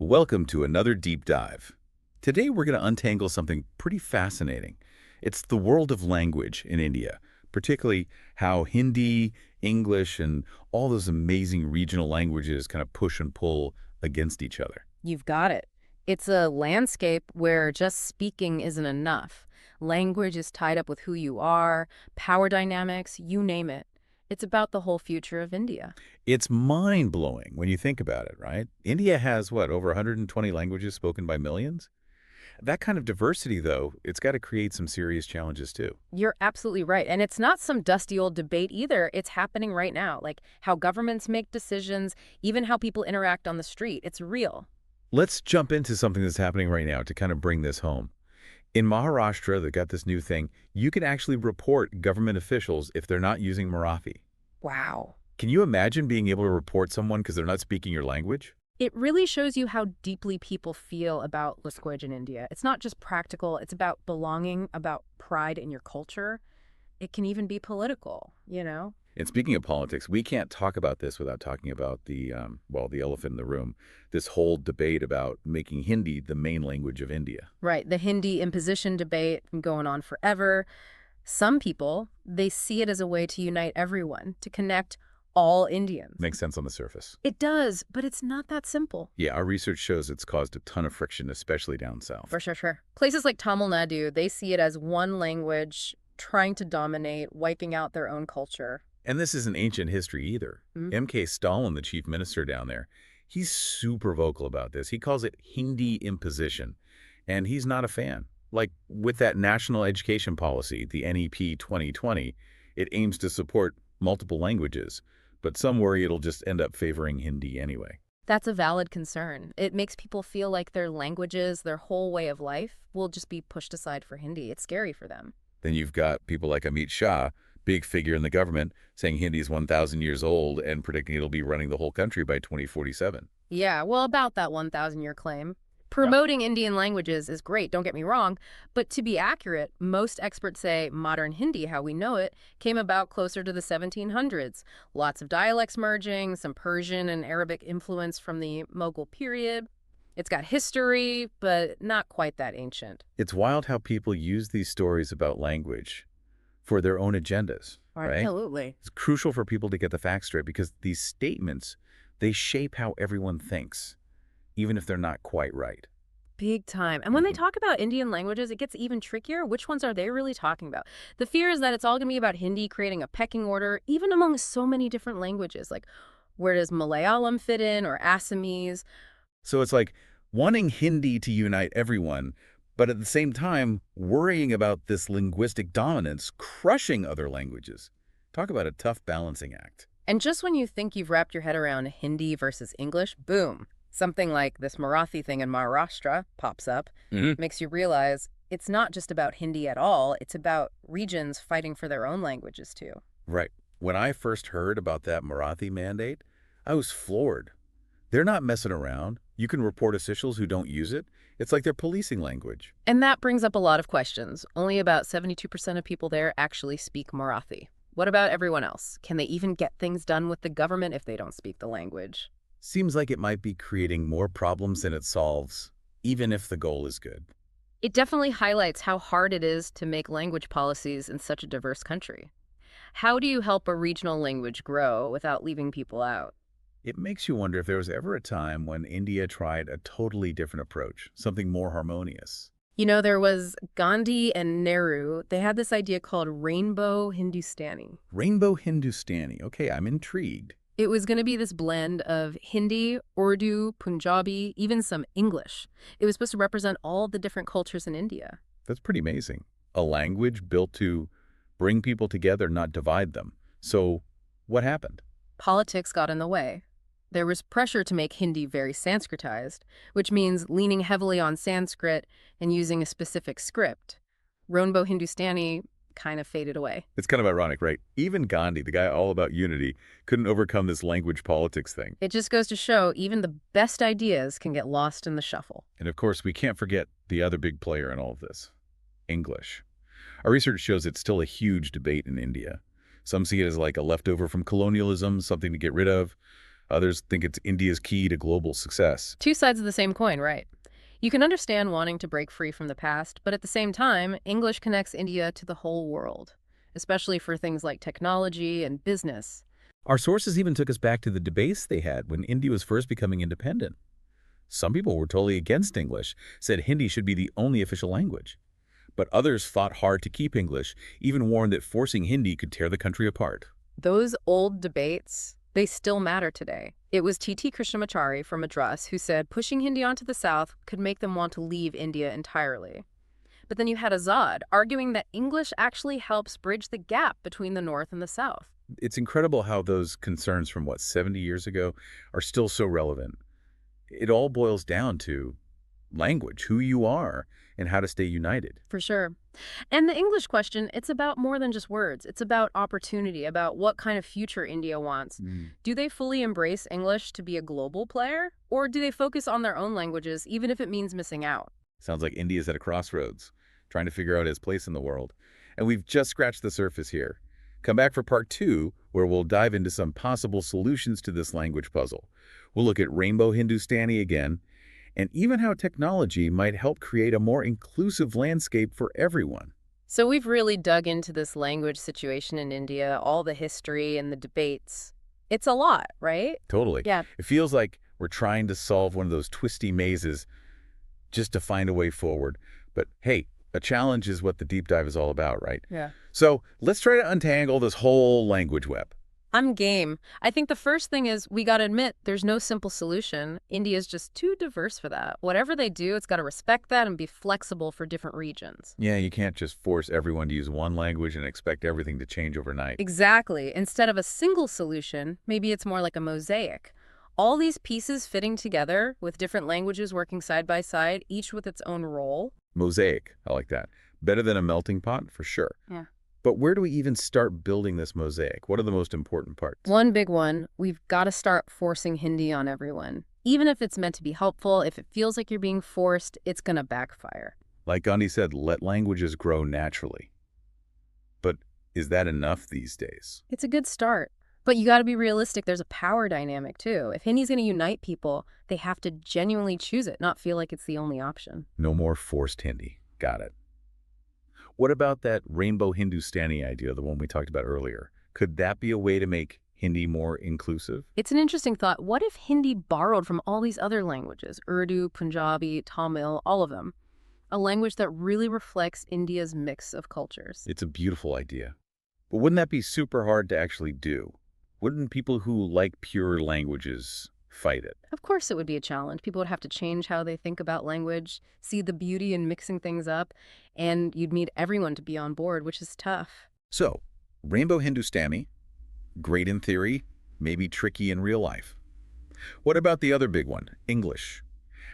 Welcome to another deep dive. Today we're going to untangle something pretty fascinating. It's the world of language in India, particularly how Hindi, English, and all those amazing regional languages kind of push and pull against each other. You've got it. It's a landscape where just speaking isn't enough. Language is tied up with who you are, power dynamics, you name it. It's about the whole future of India. It's mind-blowing when you think about it, right? India has, what, over 120 languages spoken by millions? That kind of diversity, though, it's got to create some serious challenges, too. You're absolutely right. And it's not some dusty old debate either. It's happening right now, like how governments make decisions, even how people interact on the street. It's real. Let's jump into something that's happening right now to kind of bring this home. In Maharashtra, they got this new thing. You can actually report government officials if they're not using Marathi. Wow. Can you imagine being able to report someone because they're not speaking your language? It really shows you how deeply people feel about language in India. It's not just practical, it's about belonging, about pride in your culture. It can even be political. And speaking of politics, we can't talk about this without talking about the elephant in the room, this whole debate about making Hindi the main language of India. Right, the Hindi imposition debate been going on forever. Some people, they see it as a way to unite everyone, to connect all Indians. Makes sense on the surface. It does, but it's not that simple. Yeah, our research shows it's caused a ton of friction, especially down south. For sure. Places like Tamil Nadu, they see it as one language trying to dominate, wiping out their own culture. And this isn't ancient history either. M.K. Stalin, the chief minister down there, he's super vocal about this. He calls it Hindi imposition, and he's not a fan. Like with that national education policy, the NEP 2020, it aims to support multiple languages, but some worry it'll just end up favoring Hindi anyway. That's a valid concern. It makes people feel like their languages, their whole way of life, will just be pushed aside for Hindi. It's scary for them. Then you've got people like Amit Shah, big figure in the government, saying Hindi is 1,000 years old and predicting it'll be running the whole country by 2047. Yeah, well, about that 1,000-year claim. Promoting Indian languages is great, don't get me wrong, but to be accurate, most experts say modern Hindi, how we know it, came about closer to the 1700s. Lots of dialects merging, some Persian and Arabic influence from the Mughal period. It's got history, but not quite that ancient. It's wild how people use these stories about language for their own agendas, right? Absolutely. It's crucial for people to get the facts straight because these statements, they shape how everyone thinks, even if they're not quite right. Big time. And when they talk about Indian languages, it gets even trickier. Which ones are they really talking about? The fear is that it's all going to be about Hindi creating a pecking order, even among so many different languages. Like, where does Malayalam fit in, or Assamese? So it's like wanting Hindi to unite everyone, but at the same time, worrying about this linguistic dominance crushing other languages. Talk about a tough balancing act. And just when you think you've wrapped your head around Hindi versus English, boom. Something like this Marathi thing in Maharashtra pops up, makes you realize it's not just about Hindi at all. It's about regions fighting for their own languages, too. Right. When I first heard about that Marathi mandate, I was floored. They're not messing around. You can report officials who don't use it. It's like they're policing language. And that brings up a lot of questions. Only about 72% of people there actually speak Marathi. What about everyone else? Can they even get things done with the government if they don't speak the language? Seems like it might be creating more problems than it solves, even if the goal is good. It definitely highlights how hard it is to make language policies in such a diverse country. How do you help a regional language grow without leaving people out? It makes you wonder if there was ever a time when India tried a totally different approach, something more harmonious. There was Gandhi and Nehru. They had this idea called Rainbow Hindustani. Rainbow Hindustani. Okay, I'm intrigued. It was going to be this blend of Hindi, Urdu, Punjabi, even some English. It was supposed to represent all the different cultures in India. That's pretty amazing. A language built to bring people together, not divide them. So what happened? Politics got in the way. There was pressure to make Hindi very Sanskritized, which means leaning heavily on Sanskrit and using a specific script. Rainbow Hindustani kind of faded away. It's kind of ironic, right? Even Gandhi, the guy all about unity, couldn't overcome this language politics thing. It just goes to show even the best ideas can get lost in the shuffle. And of course, we can't forget the other big player in all of this, English. Our research shows it's still a huge debate in India. Some see it as like a leftover from colonialism, something to get rid of. Others think it's India's key to global success. Two sides of the same coin, right? You can understand wanting to break free from the past, but at the same time, English connects India to the whole world, especially for things like technology and business. Our sources even took us back to the debates they had when India was first becoming independent. Some people were totally against English, said Hindi should be the only official language. But others fought hard to keep English, even warned that forcing Hindi could tear the country apart. Those old debates, they still matter today. It was T.T. Krishnamachari from Madras who said pushing Hindi onto the South could make them want to leave India entirely. But then you had Azad arguing that English actually helps bridge the gap between the North and the South. It's incredible how those concerns from, 70 years ago are still so relevant. It all boils down to language, who you are, and how to stay united. For sure. And the English question, it's about more than just words. It's about opportunity, about what kind of future India wants. Do they fully embrace English to be a global player? Or do they focus on their own languages, even if it means missing out? Sounds like India's at a crossroads, trying to figure out its place in the world. And we've just scratched the surface here. Come back for part 2, where we'll dive into some possible solutions to this language puzzle. We'll look at Rainbow Hindustani again, and even how technology might help create a more inclusive landscape for everyone. So we've really dug into this language situation in India, all the history and the debates. It's a lot, right? Totally. Yeah. It feels like we're trying to solve one of those twisty mazes just to find a way forward. But hey, a challenge is what the deep dive is all about, right? Yeah. So let's try to untangle this whole language web. I'm game. I think the first thing is we got to admit there's no simple solution. India's just too diverse for that. Whatever they do, it's got to respect that and be flexible for different regions. Yeah, you can't just force everyone to use one language and expect everything to change overnight. Exactly. Instead of a single solution, maybe it's more like a mosaic. All these pieces fitting together with different languages working side by side, each with its own role. Mosaic, I like that. Better than a melting pot, for sure. Yeah. But where do we even start building this mosaic? What are the most important parts? One big one, we've got to start forcing Hindi on everyone. Even if it's meant to be helpful, if it feels like you're being forced, it's going to backfire. Like Gandhi said, let languages grow naturally. But is that enough these days? It's a good start. But you got to be realistic. There's a power dynamic, too. If Hindi's going to unite people, they have to genuinely choose it, not feel like it's the only option. No more forced Hindi. Got it. What about that Rainbow Hindustani idea, the one we talked about earlier? Could that be a way to make Hindi more inclusive? It's an interesting thought. What if Hindi borrowed from all these other languages? Urdu, Punjabi, Tamil, all of them. A language that really reflects India's mix of cultures. It's a beautiful idea. But wouldn't that be super hard to actually do? Wouldn't people who like pure languages fight it? Of course it would be a challenge. People would have to change how they think about language, see the beauty in mixing things up, and you'd need everyone to be on board, which is tough. So, Rainbow Hindustani, great in theory, maybe tricky in real life. What about the other big one, English?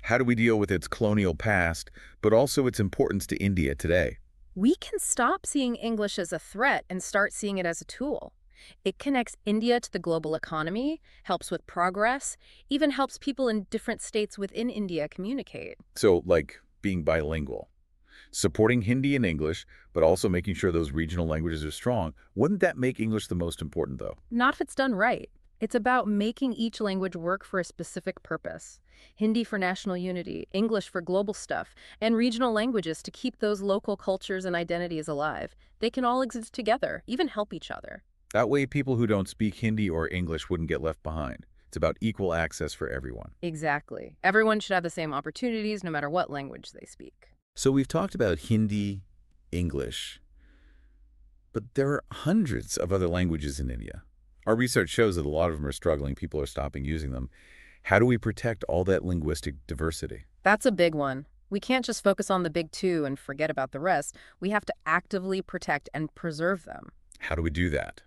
How do we deal with its colonial past, but also its importance to India today? We can stop seeing English as a threat and start seeing it as a tool. It connects India to the global economy, helps with progress, even helps people in different states within India communicate. So, like being bilingual, supporting Hindi and English, but also making sure those regional languages are strong. Wouldn't that make English the most important, though? Not if it's done right. It's about making each language work for a specific purpose. Hindi for national unity, English for global stuff, and regional languages to keep those local cultures and identities alive. They can all exist together, even help each other. That way, people who don't speak Hindi or English wouldn't get left behind. It's about equal access for everyone. Exactly. Everyone should have the same opportunities, no matter what language they speak. So we've talked about Hindi, English, but there are hundreds of other languages in India. Our research shows that a lot of them are struggling. People are stopping using them. How do we protect all that linguistic diversity? That's a big one. We can't just focus on the big two and forget about the rest. We have to actively protect and preserve them. How do we do that?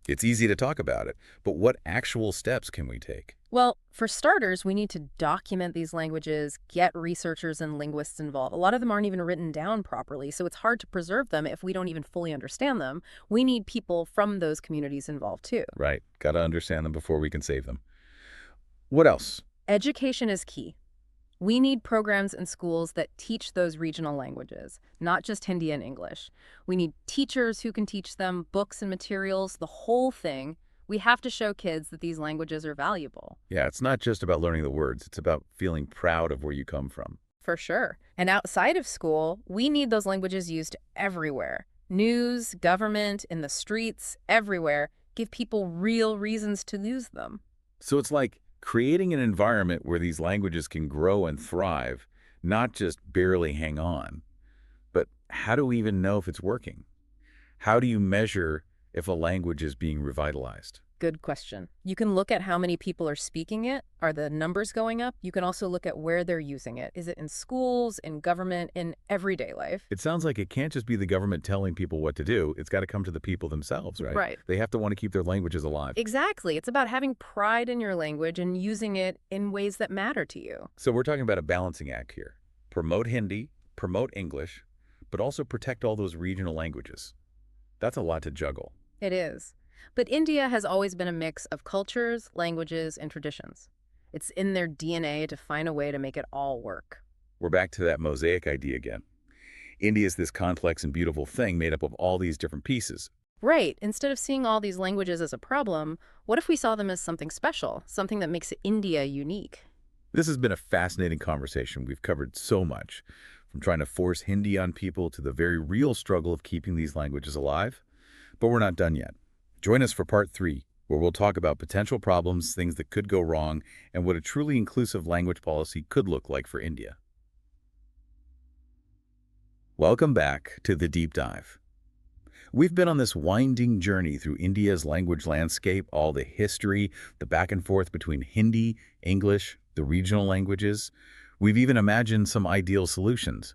It's easy to talk about it, but what actual steps can we take? Well, for starters, we need to document these languages, get researchers and linguists involved. A lot of them aren't even written down properly, so it's hard to preserve them if we don't even fully understand them. We need people from those communities involved, too. Right. Got to understand them before we can save them. What else? Education is key. We need programs in schools that teach those regional languages, not just Hindi and English. We need teachers who can teach them, books and materials, the whole thing. We have to show kids that these languages are valuable. Yeah, it's not just about learning the words. It's about feeling proud of where you come from. For sure. And outside of school, we need those languages used everywhere. News, government, in the streets, everywhere. Give people real reasons to use them. So it's like creating an environment where these languages can grow and thrive, not just barely hang on. But how do we even know if it's working? How do you measure if a language is being revitalized? Good question. You can look at how many people are speaking it. Are the numbers going up? You can also look at where they're using it. Is it in schools, in government, in everyday life? It sounds like it can't just be the government telling people what to do. It's got to come to the people themselves, right? Right. They have to want to keep their languages alive. Exactly. It's about having pride in your language and using it in ways that matter to you. So we're talking about a balancing act here. Promote Hindi, promote English, but also protect all those regional languages. That's a lot to juggle. It is. But India has always been a mix of cultures, languages, and traditions. It's in their DNA to find a way to make it all work. We're back to that mosaic idea again. India is this complex and beautiful thing made up of all these different pieces. Right. Instead of seeing all these languages as a problem, what if we saw them as something special, something that makes India unique? This has been a fascinating conversation. We've covered so much, from trying to force Hindi on people to the very real struggle of keeping these languages alive. But we're not done yet. Join us for part 3, where we'll talk about potential problems, things that could go wrong, and what a truly inclusive language policy could look like for India. Welcome back to The Deep Dive. We've been on this winding journey through India's language landscape, all the history, the back and forth between Hindi, English, the regional languages. We've even imagined some ideal solutions.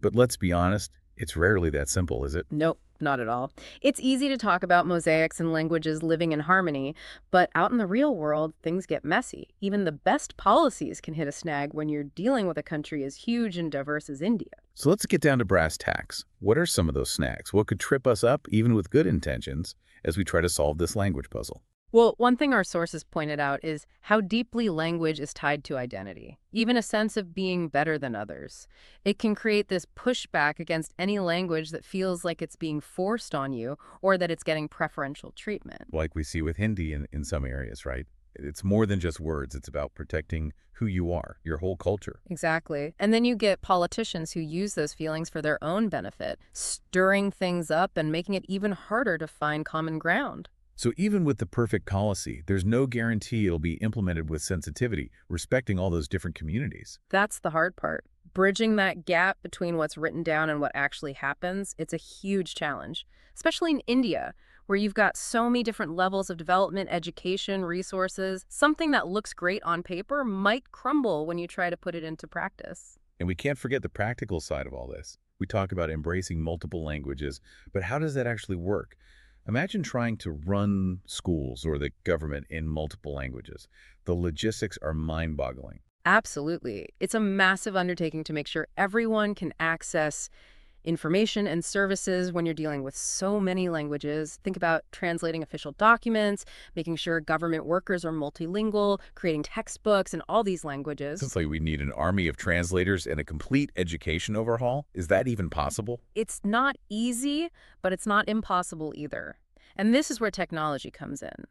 But let's be honest, it's rarely that simple, is it? Nope, not at all. It's easy to talk about mosaics and languages living in harmony, but out in the real world, things get messy. Even the best policies can hit a snag when you're dealing with a country as huge and diverse as India. So let's get down to brass tacks. What are some of those snags? What could trip us up, even with good intentions, as we try to solve this language puzzle? Well, one thing our sources pointed out is how deeply language is tied to identity, even a sense of being better than others. It can create this pushback against any language that feels like it's being forced on you or that it's getting preferential treatment. Like we see with Hindi in some areas, right? It's more than just words. It's about protecting who you are, your whole culture. Exactly. And then you get politicians who use those feelings for their own benefit, stirring things up and making it even harder to find common ground. So even with the perfect policy, there's no guarantee it'll be implemented with sensitivity, respecting all those different communities. That's the hard part. Bridging that gap between what's written down and what actually happens, it's a huge challenge, especially in India, where you've got so many different levels of development, education, resources. Something that looks great on paper might crumble when you try to put it into practice. And we can't forget the practical side of all this. We talk about embracing multiple languages, but how does that actually work? Imagine trying to run schools or the government in multiple languages. The logistics are mind-boggling. Absolutely. It's a massive undertaking to make sure everyone can access information and services when you're dealing with so many languages. Think about translating official documents, making sure government workers are multilingual, creating textbooks in all these languages. Sounds like we need an army of translators and a complete education overhaul. Is that even possible? It's not easy, but it's not impossible either. And this is where technology comes in.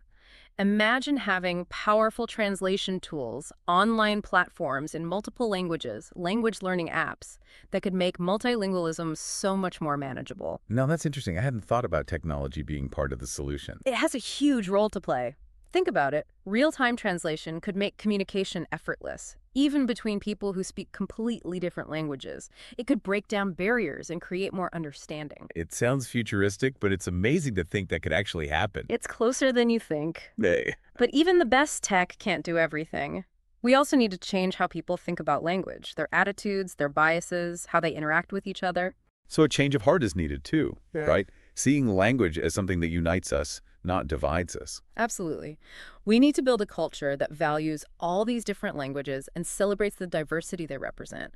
Imagine having powerful translation tools, online platforms in multiple languages, language learning apps that could make multilingualism so much more manageable. Now that's interesting. I hadn't thought about technology being part of the solution. It has a huge role to play. Think about it. Real-time translation could make communication effortless, even between people who speak completely different languages. It could break down barriers and create more understanding. It sounds futuristic, but it's amazing to think that could actually happen. It's closer than you think. Hey. But even the best tech can't do everything. We also need to change how people think about language, their attitudes, their biases, how they interact with each other. So a change of heart is needed too, right? Seeing language as something that unites us, not divides us. Absolutely. We need to build a culture that values all these different languages and celebrates the diversity they represent.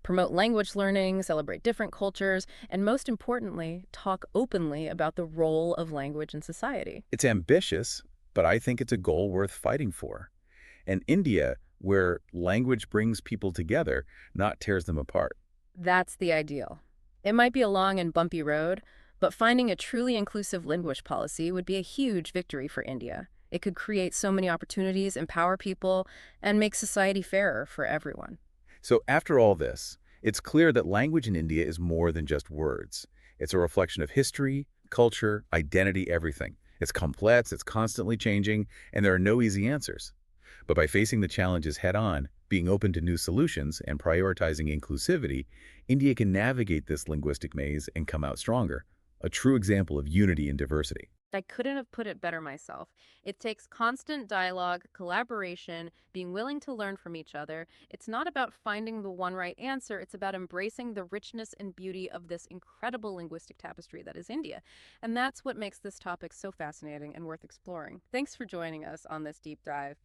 Promote language learning, celebrate different cultures, and most importantly, talk openly about the role of language in society. It's ambitious, but I think it's a goal worth fighting for. And India, where language brings people together, not tears them apart. That's the ideal. It might be a long and bumpy road, But finding a truly inclusive linguist policy would be a huge victory for India. It could create so many opportunities, empower people, and make society fairer for everyone. So after all this, it's clear that language in India is more than just words. It's a reflection of history, culture, identity, everything. It's complex, it's constantly changing, and there are no easy answers. But by facing the challenges head-on, being open to new solutions, and prioritizing inclusivity, India can navigate this linguistic maze and come out stronger, a true example of unity and diversity. I couldn't have put it better myself. It takes constant dialogue, collaboration, being willing to learn from each other. It's not about finding the one right answer, it's about embracing the richness and beauty of this incredible linguistic tapestry that is India. And that's what makes this topic so fascinating and worth exploring. Thanks for joining us on this deep dive.